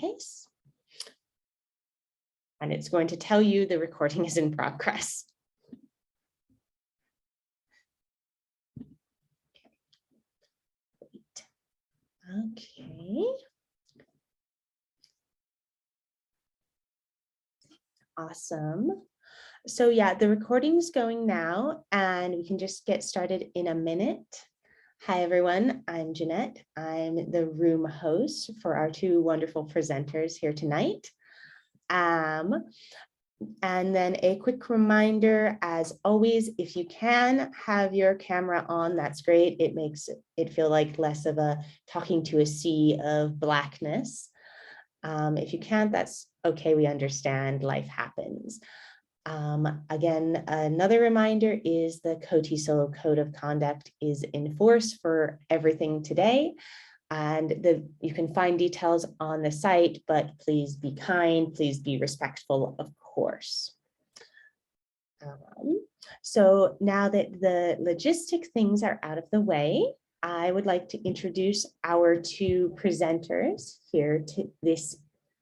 showcase. And it's going to tell you the recording is in progress. Okay. Awesome. So yeah, the recording's going now, and we can just get started in a minute. Hi, everyone. I'm Jeanette. I'm the room host for our two wonderful presenters here tonight. And then a quick reminder, as always, if you can have your camera on, that's great. It makes it feel like less of a talking to a sea of blackness. If you can't, that's okay. We understand, life happens. Again, another reminder is the KOTESOL Code of Conduct is in force for everything today. And you can find details on the site, but please be kind, please be respectful, of course. So now that the logistic things are out of the way, I would like to introduce our two presenters here to this.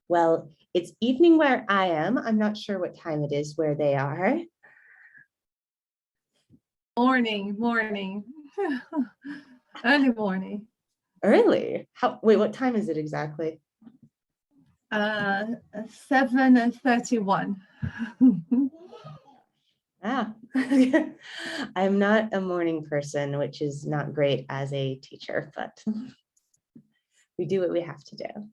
Well, it's evening where I am. I'm not sure what time it is where they are. Morning. Early morning. Early? Wait, what time is it exactly? 7:31. I'm not a morning person, which is not great as a teacher, but we do what we have to do.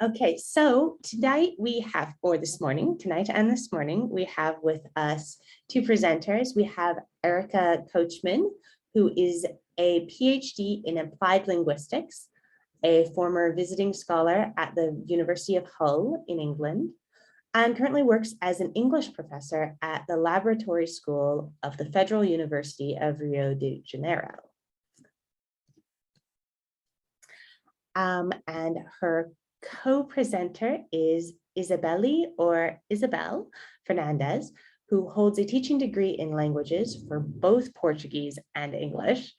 Okay, so tonight we have, or this morning, tonight and this morning, we have with us two presenters. We have Erika Coachman, who is a PhD in applied linguistics, a former visiting scholar at the University of Hull in England, and currently works as an English professor at the Laboratory School of the Federal University of Rio de Janeiro. And her co-presenter is Izabelle Fernandes, who holds a teaching degree in languages for both Portuguese and English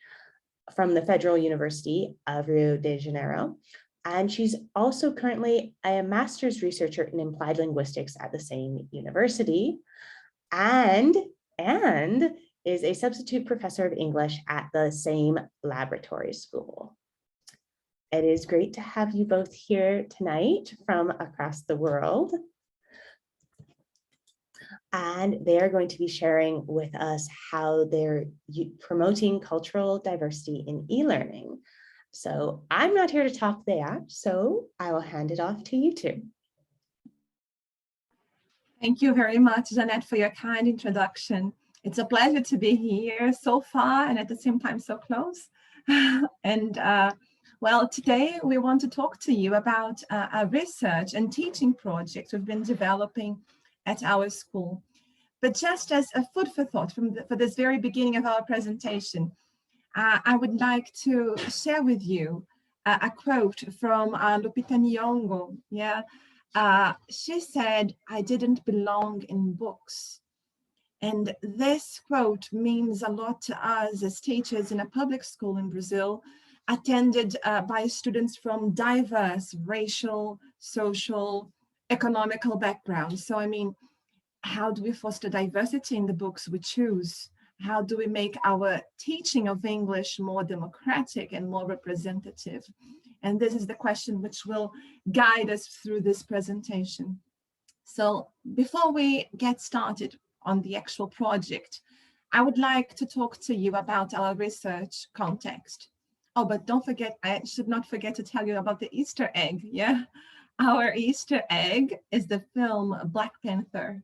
from the Federal University of Rio de Janeiro. And she's also currently a master's researcher in applied linguistics at the same university, and is a substitute professor of English at the same laboratory school. It is great to have you both here tonight from across the world. And they are going to be sharing with us how they're promoting cultural diversity in e-learning. So I'm not here to talk, they are, so I will hand it off to you two. Thank you very much, Jeanette, for your kind introduction. It's a pleasure to be here so far and at the same time so close. Well, today we want to talk to you about a research and teaching project we've been developing at our school. But just as a food for thought for this very beginning of our presentation, I would like to share with you a quote from Lupita Nyong'o. Yeah, she said, "I didn't belong in books." And this quote means a lot to us as teachers in a public school in Brazil, attended by students from diverse racial, social, economical backgrounds. So, I mean, how do we foster diversity in the books we choose? How do we make our teaching of English more democratic and more representative? And this is the question which will guide us through this presentation. So before we get started on the actual project, I would like to talk to you about our research context. Oh, but don't forget, I should not forget to tell you about the Easter egg, yeah? Our Easter egg is the film Black Panther.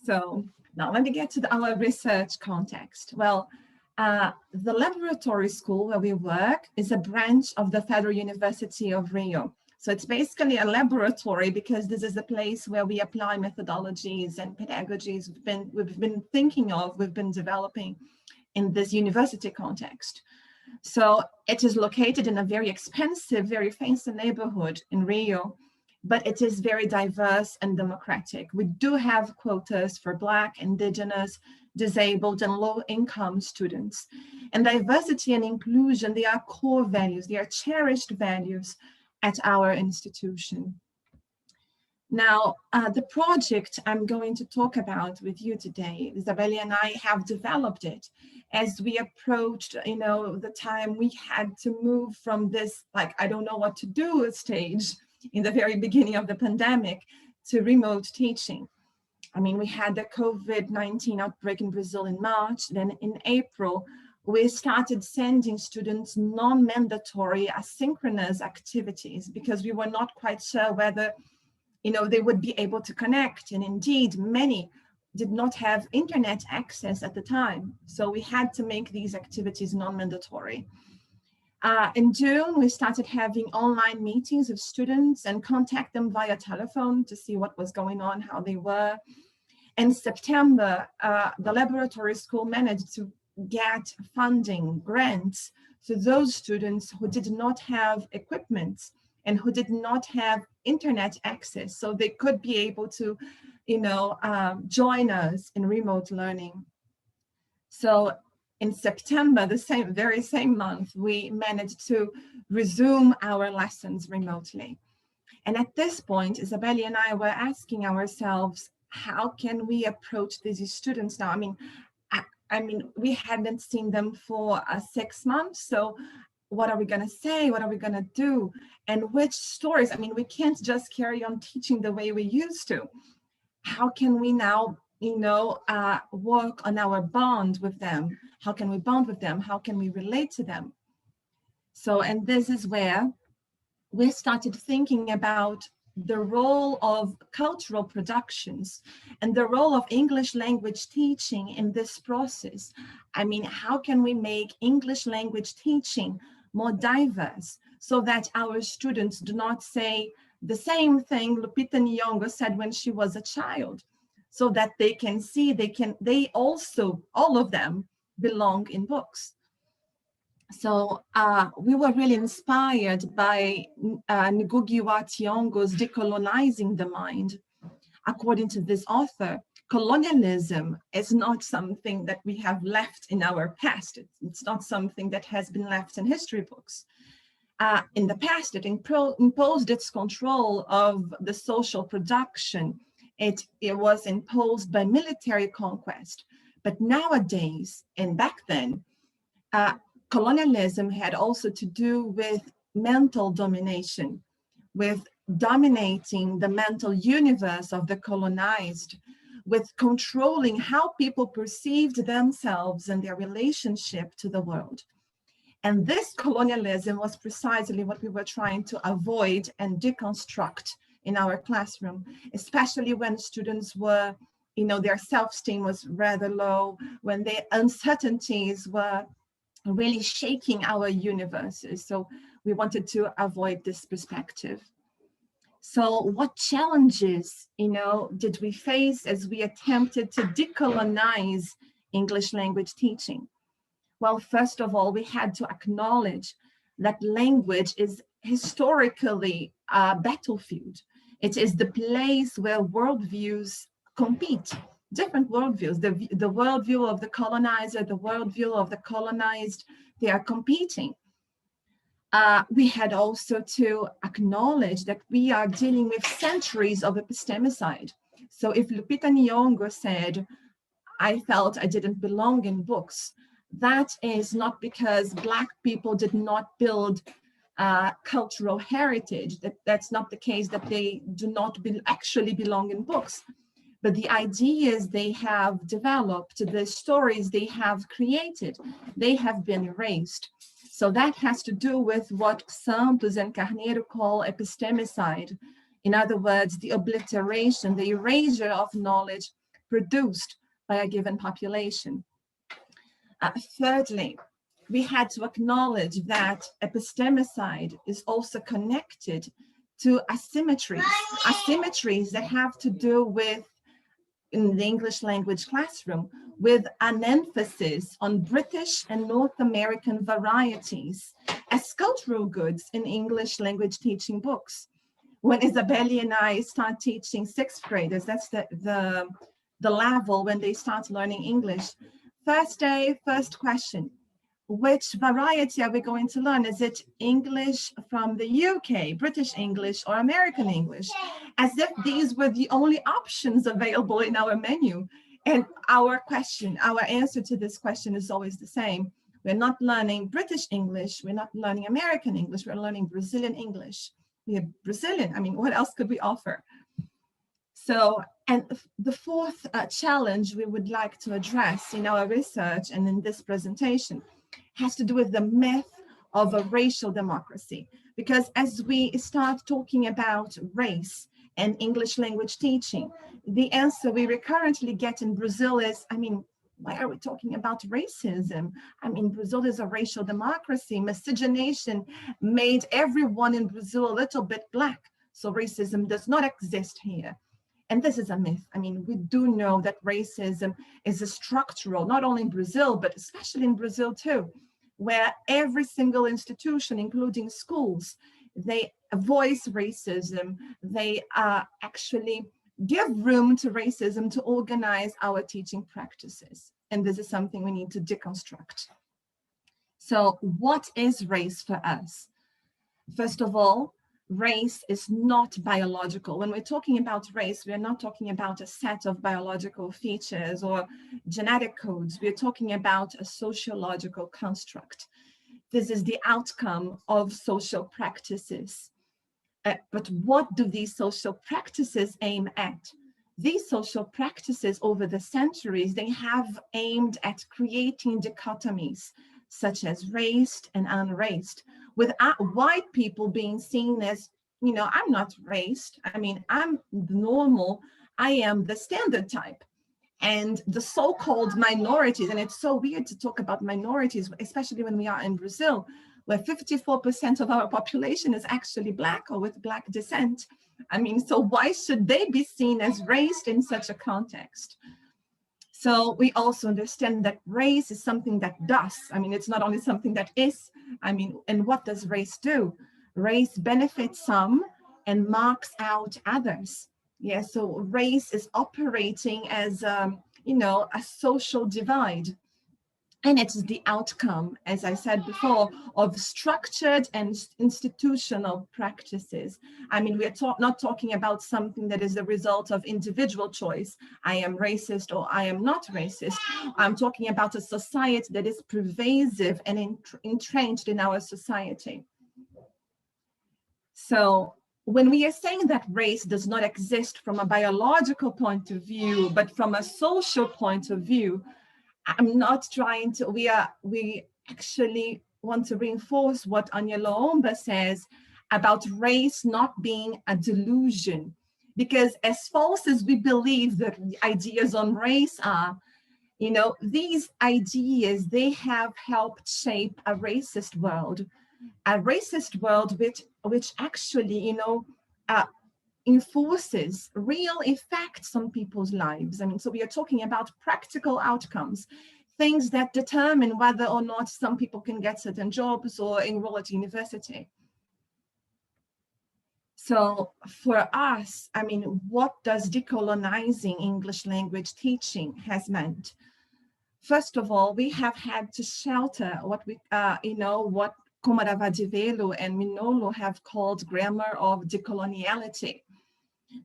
So now let me get to our research context. Well, the laboratory school where we work is a branch of the Federal University of Rio. So it's basically a laboratory because this is the place where we apply methodologies and pedagogies we've been thinking of, we've been developing in this university context. So it is located in a very expensive, very fancy neighborhood in Rio. but it is very diverse and democratic. We do have quotas for Black, Indigenous, disabled, and low-income students. And diversity and inclusion, they are core values, they are cherished values at our institution. Now, the project I'm going to talk about with you today, Izabelle and I have developed it as we approached, the time we had to move from this, like, I don't know what to do stage in the very beginning of the pandemic to remote teaching. I mean, we had the COVID-19 outbreak in Brazil in March. Then in April, we started sending students non-mandatory asynchronous activities because we were not quite sure whether they would be able to connect. And indeed, many did not have internet access at the time. So we had to make these activities non-mandatory. In June, we started having online meetings with students and contact them via telephone to see what was going on, how they were. In September, the laboratory school managed to get funding, grants, to those students who did not have equipment and who did not have internet access, so they could be able to, join us in remote learning. So in September, the very same month, we managed to resume our lessons remotely. And at this point, Izabelle and I were asking ourselves, how can we approach these students now? I mean, we hadn't seen them for 6 months, so what are we going to say? What are we going to do? And which stories? I mean, we can't just carry on teaching the way we used to. How can we now, work on our bond with them? How can we bond with them? How can we relate to them? So, and this is where we started thinking about the role of cultural productions and the role of English language teaching in this process. I mean, how can we make English language teaching more diverse so that our students do not say the same thing Lupita Nyong'o said when she was a child, so that they can see they also, all of them, belong in books. So we were really inspired by Ngugi wa Thiong'o's Decolonizing the Mind. According to this author, colonialism is not something that we have left in our past. It's not something that has been left in history books. In the past, it imposed its control of the social production. It was imposed by military conquest. But nowadays, and back then, colonialism had also to do with mental domination, with dominating the mental universe of the colonized, with controlling how people perceived themselves and their relationship to the world. And this colonialism was precisely what we were trying to avoid and deconstruct in our classroom, especially when students were, their self-esteem was rather low, when their uncertainties were really shaking our universes. So we wanted to avoid this perspective. So what challenges, did we face as we attempted to decolonize English language teaching? Well, first of all, we had to acknowledge that language is historically a battlefield. It is the place where worldviews compete, different worldviews, the worldview of the colonizer, the worldview of the colonized, they are competing. We had also to acknowledge that we are dealing with centuries of epistemicide. So if Lupita Nyong'o said, I felt I didn't belong in books, that is not because Black people did not build cultural heritage. That's not the case, that they do not actually belong in books. But the ideas they have developed, the stories they have created, they have been erased. So that has to do with what Santos and Carneiro call epistemicide. In other words, the obliteration, the erasure of knowledge produced by a given population. Thirdly, we had to acknowledge that epistemicide is also connected to asymmetries that have to do with, in the English language classroom, with an emphasis on British and North American varieties as cultural goods in English language teaching books. when Izabelle and I start teaching sixth graders, that's the level when they start learning English. First day, first question. Which variety are we going to learn? Is it English from the UK, British English, or American English? As if these were the only options available in our menu. And our answer to this question is always the same. We're not learning British English, we're not learning American English, we're learning Brazilian English. We are Brazilian, I mean, what else could we offer? So, and the fourth challenge we would like to address in our research and in this presentation has to do with the myth of a racial democracy. Because as we start talking about race and English language teaching, the answer we recurrently get in Brazil is, I mean, why are we talking about racism? I mean, Brazil is a racial democracy. Miscegenation made everyone in Brazil a little bit Black. So racism does not exist here. And this is a myth. I mean, we do know that racism is a structural, not only in Brazil, but especially in Brazil too, where every single institution, including schools, they voice racism. They actually give room to racism to organize our teaching practices. And this is something we need to deconstruct. So what is race for us? First of all, race is not biological. When we're talking about race, we're not talking about a set of biological features or genetic codes. We're talking about a sociological construct. This is the outcome of social practices. But what do these social practices aim at? These social practices over the centuries, they have aimed at creating dichotomies, such as raced and unraced, with white people being seen as, you know, I'm not raced. I mean, I'm normal. I am the standard type. And the so-called minorities, and it's so weird to talk about minorities, especially when we are in Brazil, where 54% of our population is actually Black or with Black descent. I mean, so why should they be seen as raced in such a context? So we also understand that race is something that does. I mean, it's not only something that is. I mean, and what does race do? Race benefits some and marks out others. Yeah, so race is operating as, you know, a social divide. And it's the outcome, as I said before, of structured and institutional practices. I mean, we're not talking about something that is the result of individual choice. I am racist or I am not racist. I'm talking about a society that is pervasive and entrenched in our society. So when we are saying that race does not exist from a biological point of view, but from a social point of view, I'm not trying to, we actually want to reinforce what Anya Loomba says about race not being a delusion. Because as false as we believe that the ideas on race are, you know, these ideas, they have helped shape a racist world which actually, you know, enforces real effects on people's lives. I mean, so we are talking about practical outcomes, things that determine whether or not some people can get certain jobs or enroll at university. So for us, I mean, what does decolonizing English language teaching has meant? First of all, we have had to shelter what we, you know, what Komaravadivelu and Minolo have called grammar of decoloniality,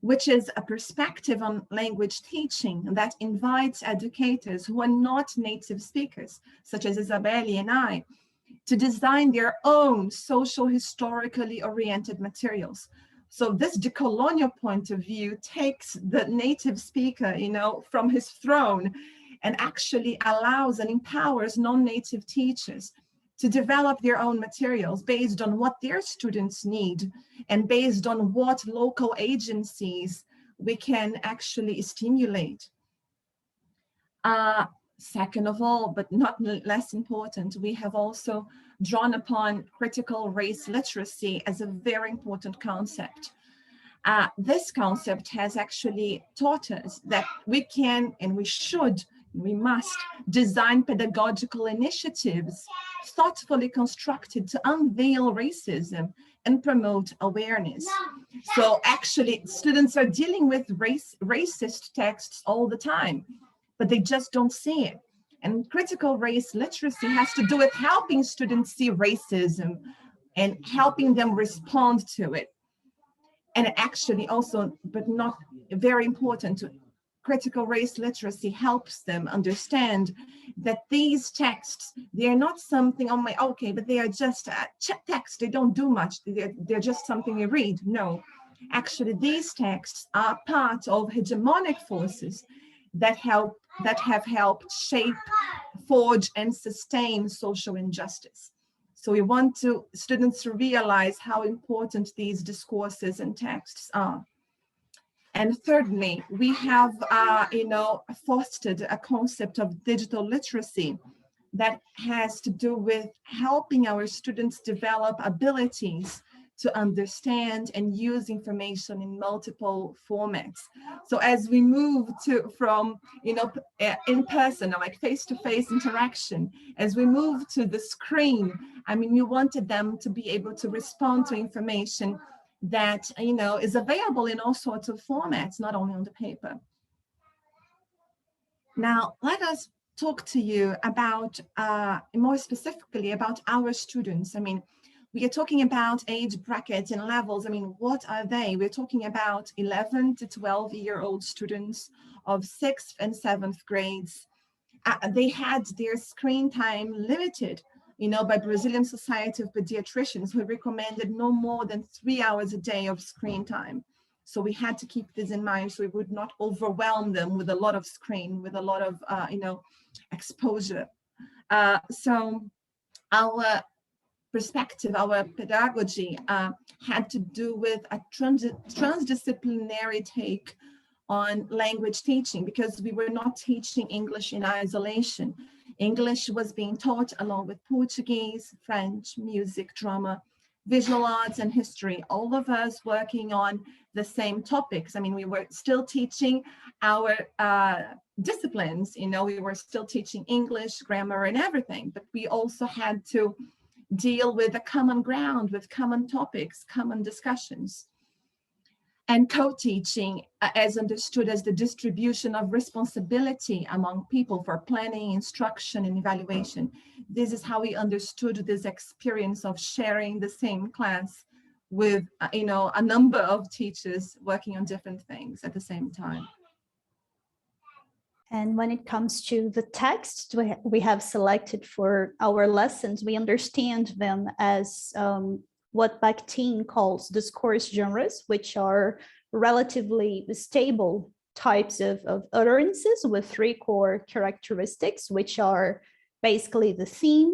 which is a perspective on language teaching that invites educators who are not native speakers, such as Izabelle and I, to design their own social historically oriented materials. So this decolonial point of view takes the native speaker, you know, from his throne and actually allows and empowers non-native teachers to develop their own materials based on what their students need and based on what local agencies we can actually stimulate. Second of all, but not less important, we have also drawn upon critical race literacy as a very important concept. This concept has actually taught us that we can and we should, we must design pedagogical initiatives thoughtfully constructed to unveil racism and promote awareness. So actually, students are dealing with racist texts all the time, but they just don't see it. And critical race literacy has to do with helping students see racism and helping them respond to it. And actually also, but not very important, critical race literacy helps them understand that these texts, they're not something on my, okay, but they are just text, they don't do much, they're just something you read. No, actually these texts are part of hegemonic forces that have helped shape, forge, and sustain social injustice. So we want students to realize how important these discourses and texts are. And thirdly, we have, fostered a concept of digital literacy that has to do with helping our students develop abilities to understand and use information in multiple formats. So as we move from in person, like face-to-face interaction, as we move to the screen, I mean, we wanted them to be able to respond to information that is available in all sorts of formats, not only on the paper. Now, let us talk to you about, more specifically, about our students. I mean, we are talking about age brackets and levels. I mean, what are they? We're talking about 11 to 12-year-old students of 6th and 7th grades. They had their screen time limited, by Brazilian Society of Pediatricians, who recommended no more than 3 hours a day of screen time. So we had to keep this in mind so we would not overwhelm them with a lot of screen, with a lot of, exposure. So our perspective, our pedagogy had to do with a transdisciplinary take on language teaching, because we were not teaching English in isolation. English was being taught along with Portuguese, French, music, drama, visual arts, and history, all of us working on the same topics. I mean, we were still teaching our disciplines, we were still teaching English, grammar, and everything, but we also had to deal with a common ground, with common topics, common discussions. And co-teaching, as understood as the distribution of responsibility among people for planning, instruction, and evaluation. This is how we understood this experience of sharing the same class with, a number of teachers working on different things at the same time. And when it comes to the texts we have selected for our lessons, we understand them as what Bakhtin calls discourse genres, which are relatively stable types of utterances with 3 core characteristics, which are basically the theme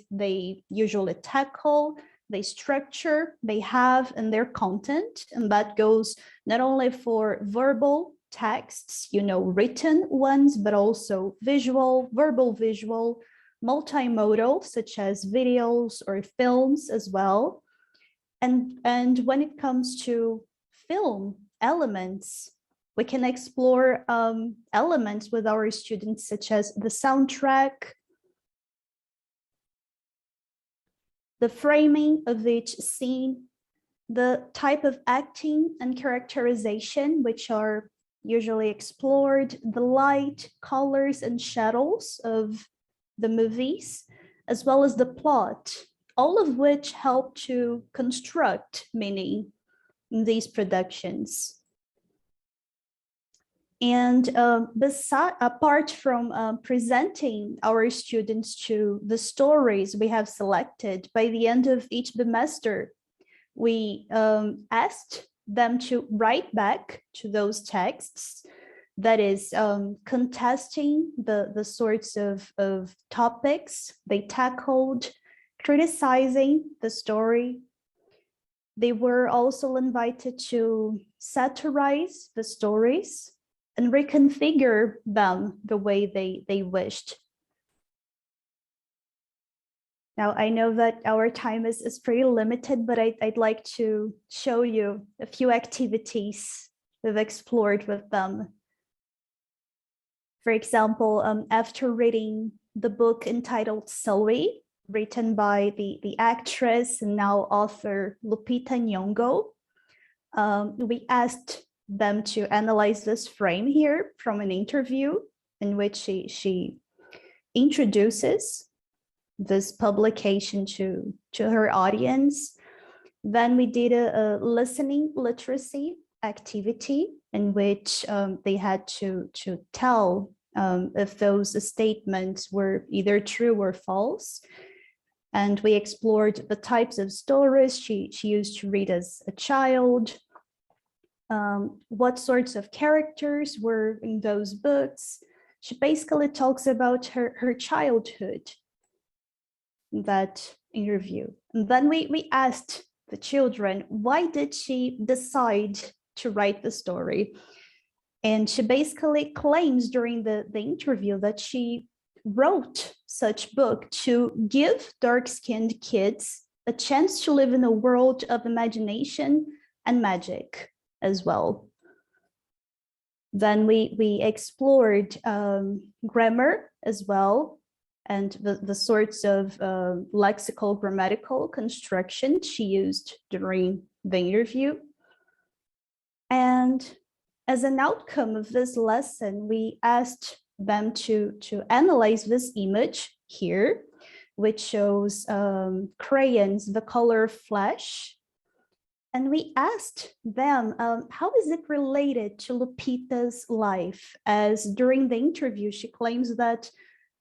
they usually tackle, they structure, they have, and their content. And that goes not only for verbal texts, written ones, but also visual, verbal, visual, multimodal, such as videos or films as well. And when it comes to film elements, we can explore elements with our students, such as the soundtrack, the framing of each scene, the type of acting and characterization, which are usually explored, the light, colors, and shadows of the movies, as well as the plot, all of which help to construct meaning in these productions. And apart from presenting our students to the stories we have selected, by the end of each semester, we asked them to write back to those texts, that is contesting the sorts of topics they tackled, criticizing the story. They were also invited to satirize the stories and reconfigure them the way they wished. Now, I know that our time is pretty limited, but I'd like to show you a few activities we've explored with them. For example, after reading the book entitled Zoe, written by the actress and now author Lupita Nyong'o, We asked them to analyze this frame here from an interview in which she introduces this publication to her audience. Then we did a listening literacy activity in which they had to tell if those statements were either true or false. And we explored the types of stories she used to read as a child, what sorts of characters were in those books. She basically talks about her childhood in that interview. And then we asked the children, why did she decide to write the story? And she basically claims during the interview that she wrote such book to give dark-skinned kids a chance to live in a world of imagination and magic as well. Then we explored grammar as well, and the sorts of lexical grammatical construction she used during the interview. And as an outcome of this lesson, we asked them to analyze this image here, which shows crayons, the color flesh. And we asked them, how is it related to Lupita's life? As during the interview, she claims that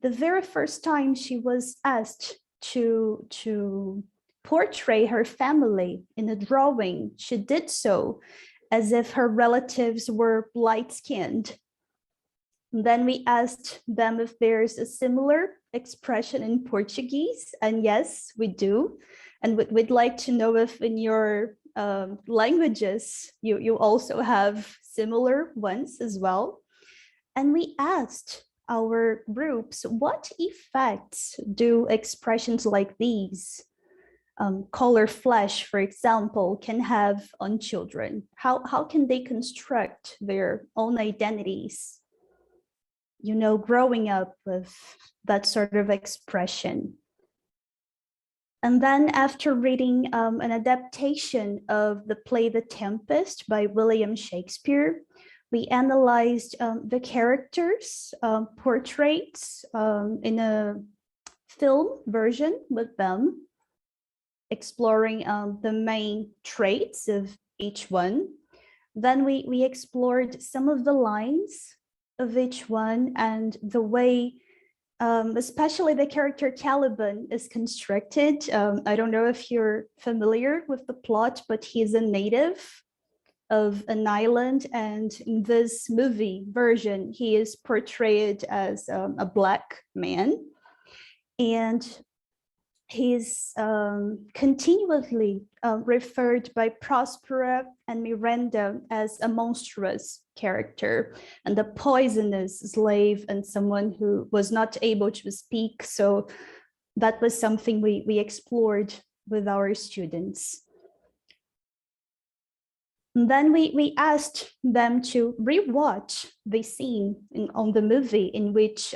the very first time she was asked to portray her family in a drawing, she did so as if her relatives were light-skinned. Then we asked them if there's a similar expression in Portuguese, and yes, we do. And we'd like to know if in your languages you also have similar ones as well. And we asked our groups, what effects do expressions like these, color flesh, for example, can have on children? How can they construct their own identities, you know, growing up with that sort of expression? And then after reading an adaptation of the play The Tempest by William Shakespeare, we analyzed the characters' portraits in a film version with them, exploring the main traits of each one. Then we explored some of the lines of each one and the way, especially the character Caliban is constructed. I don't know if you're familiar with the plot, but he's a native of an island, and in this movie version, he is portrayed as a Black man, and he's continually referred by Prospera and Miranda as a monstrous character and a poisonous slave and someone who was not able to speak. So that was something we explored with our students. And then we asked them to rewatch the scene on the movie in which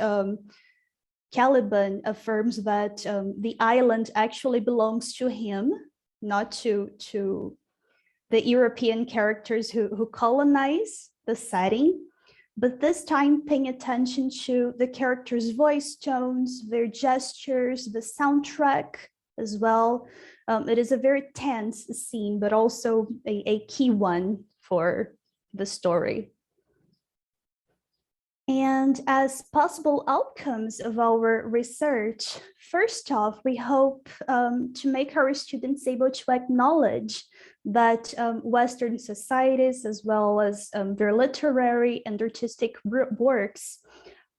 Caliban affirms that the island actually belongs to him, not to the European characters who colonize the setting, but this time paying attention to the characters' voice tones, their gestures, the soundtrack as well. It is a very tense scene, but also a key one for the story. And as possible outcomes of our research, first off, we hope to make our students able to acknowledge that Western societies, as well as their literary and artistic works,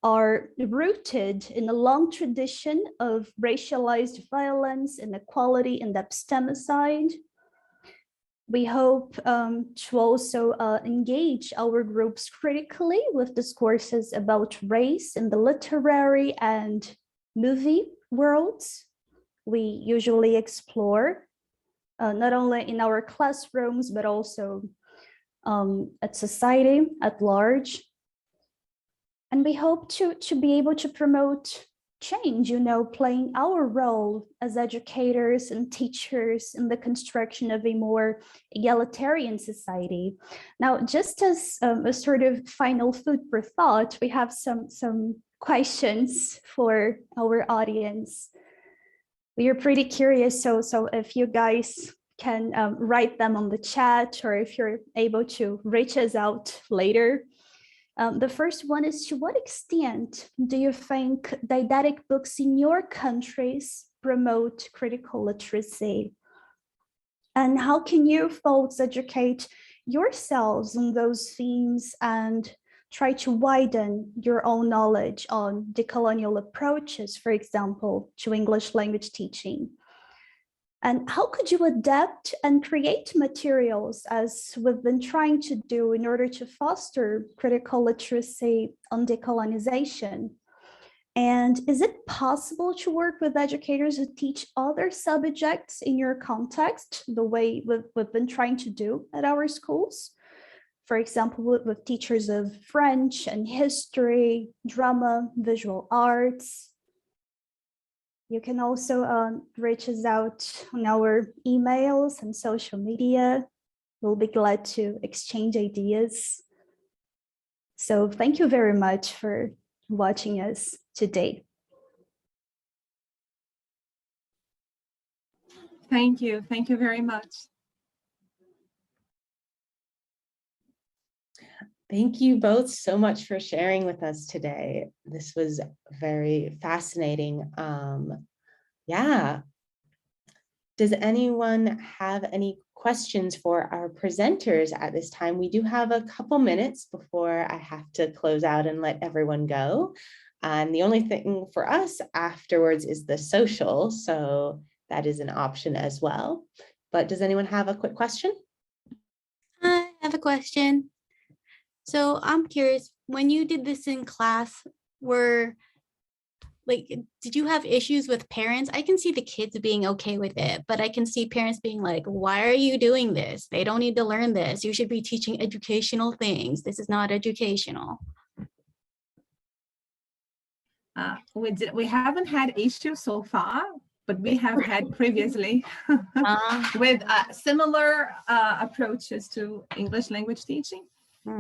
are rooted in a long tradition of racialized violence, inequality, and abstemicide. We hope to also engage our groups critically with discourses about race in the literary and movie worlds. We usually explore not only in our classrooms, but also at society at large. And we hope to be able to promote change, playing our role as educators and teachers in the construction of a more egalitarian society. Now, just as a sort of final food for thought, we have some questions for our audience. We are pretty curious, so if you guys can write them on the chat, or if you're able to reach us out later. The first one is, to what extent do you think didactic books in your countries promote critical literacy? And how can you folks educate yourselves on those themes and try to widen your own knowledge on decolonial approaches, for example, to English language teaching? And how could you adapt and create materials, as we've been trying to do, in order to foster critical literacy on decolonization? And is it possible to work with educators who teach other subjects in your context, the way we've been trying to do at our schools? For example, with teachers of French and history, drama, visual arts. You can also reach us out on our emails and social media. We'll be glad to exchange ideas. So thank you very much for watching us today. Thank you. Thank you very much. Thank you both so much for sharing with us today. This was very fascinating. Yeah. Does anyone have any questions for our presenters at this time? We do have a couple minutes before I have to close out and let everyone go. And the only thing for us afterwards is the social, so that is an option as well. But does anyone have a quick question? I have a question. So I'm curious, when you did this in class, did you have issues with parents? I can see the kids being okay with it, but I can see parents being like, why are you doing this? They don't need to learn this. You should be teaching educational things. This is not educational. We haven't had issues so far, but we have had previously with similar approaches to English language teaching.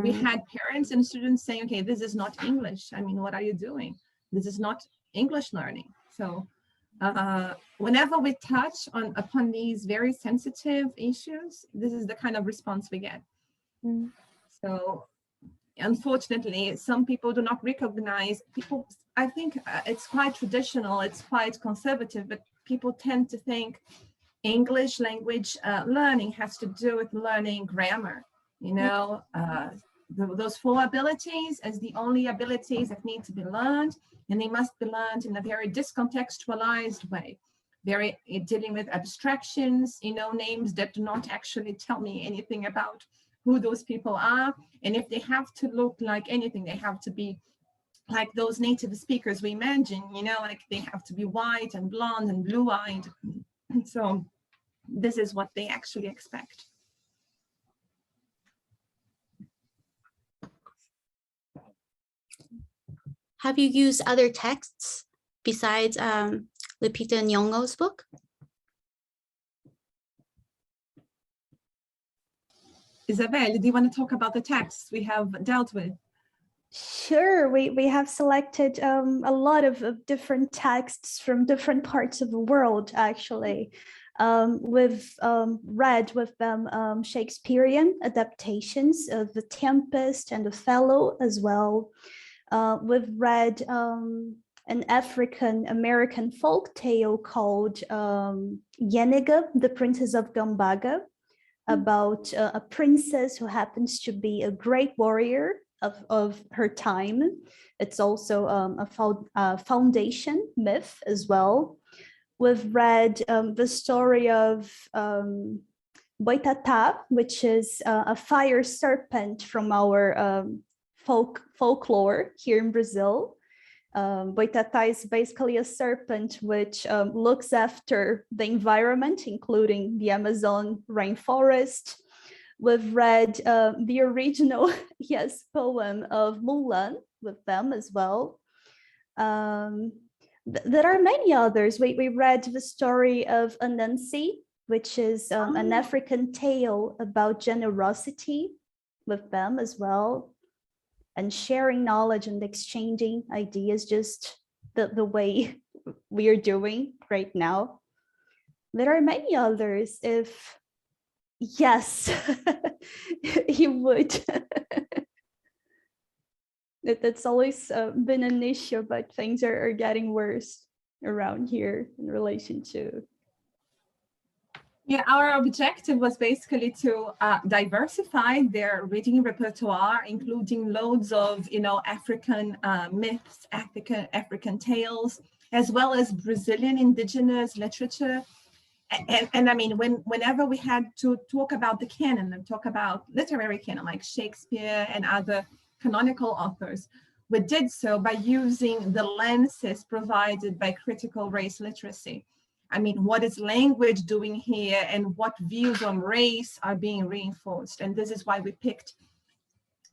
We had parents and students saying, okay, this is not English. I mean, what are you doing? This is not English learning. So whenever we touch upon these very sensitive issues, this is the kind of response we get. So unfortunately, some people do not recognize people. I think it's quite traditional, it's quite conservative, but people tend to think English language learning has to do with learning grammar. Those 4 abilities as the only abilities that need to be learned, and they must be learned in a very discontextualized way, very dealing with abstractions, names that do not actually tell me anything about who those people are. And if they have to look like anything, they have to be like those native speakers we imagine, like they have to be white and blonde and blue-eyed. So this is what they actually expect. Have you used other texts besides Lupita Nyong'o's book? Izabelle, do you want to talk about the texts we have dealt with? Sure, we have selected a lot of different texts from different parts of the world, actually. We've read with them Shakespearean adaptations of The Tempest and Othello as well. We've read an African-American folk tale called Yeniga, the Princess of Gambaga, about a princess who happens to be a great warrior of her time. It's also a foundation myth as well. We've read the story of Boitatá, which is a fire serpent from our folklore here in Brazil. Boitatá is basically a serpent which looks after the environment, including the Amazon rainforest. We've read the original poem of Mulan with them as well. There are many others. We read the story of Anansi, which is an African tale about generosity with them as well, and sharing knowledge and exchanging ideas, just the way we are doing right now. There are many others. If yes, you would. That's always been an issue, but things are getting worse around here in relation to. Yeah, our objective was basically to diversify their reading repertoire, including loads of, African myths, African tales, as well as Brazilian indigenous literature. And I mean, whenever we had to talk about the canon and talk about literary canon like Shakespeare and other canonical authors, we did so by using the lenses provided by critical race literacy. I mean, what is language doing here, and what views on race are being reinforced? And this is why we picked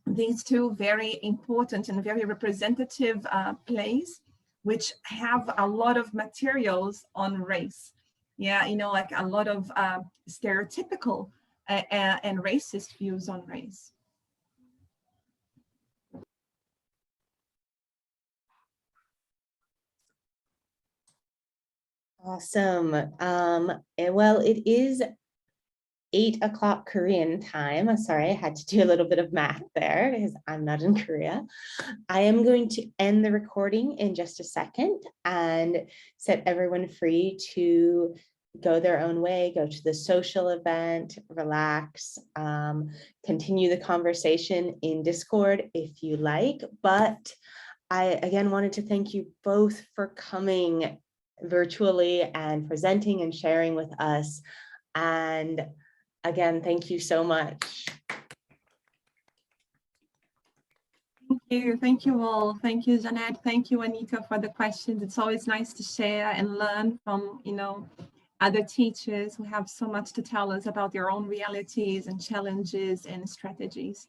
these two very important and very representative plays, which have a lot of materials on race. Yeah, like a lot of stereotypical and racist views on race. Awesome. Well, it is 8 o'clock Korean time. Sorry, I had to do a little bit of math there because I'm not in Korea. I am going to end the recording in just a second and set everyone free to go their own way, go to the social event, relax, continue the conversation in Discord if you like. But I again wanted to thank you both for coming virtually and presenting and sharing with us. And again, thank you so much. Thank you all. Thank you, Jeanette. Thank you, Anita, for the questions. It's always nice to share and learn from, other teachers who have so much to tell us about their own realities and challenges and strategies.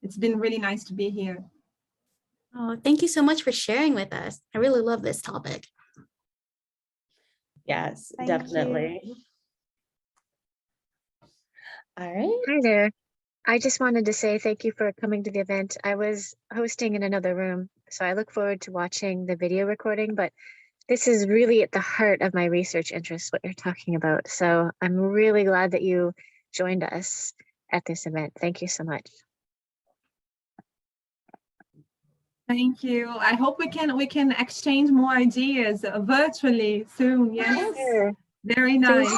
It's been really nice to be here. Oh, thank you so much for sharing with us. I really love this topic. Yes, Thank definitely. you. All right. Hi there. I just wanted to say thank you for coming to the event. I was hosting in another room, so I look forward to watching the video recording, but this is really at the heart of my research interest, what you're talking about. So I'm really glad that you joined us at this event. Thank you so much. Thank you. I hope we can exchange more ideas virtually soon. Yes. Sure. Very nice.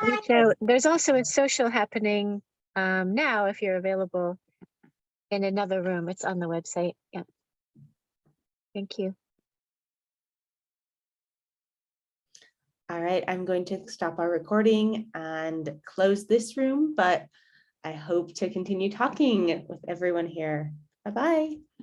Reach out. There's also a social happening now if you're available in another room. It's on the website. Yeah. Thank you. All right, I'm going to stop our recording and close this room, but I hope to continue talking with everyone here. Bye-bye.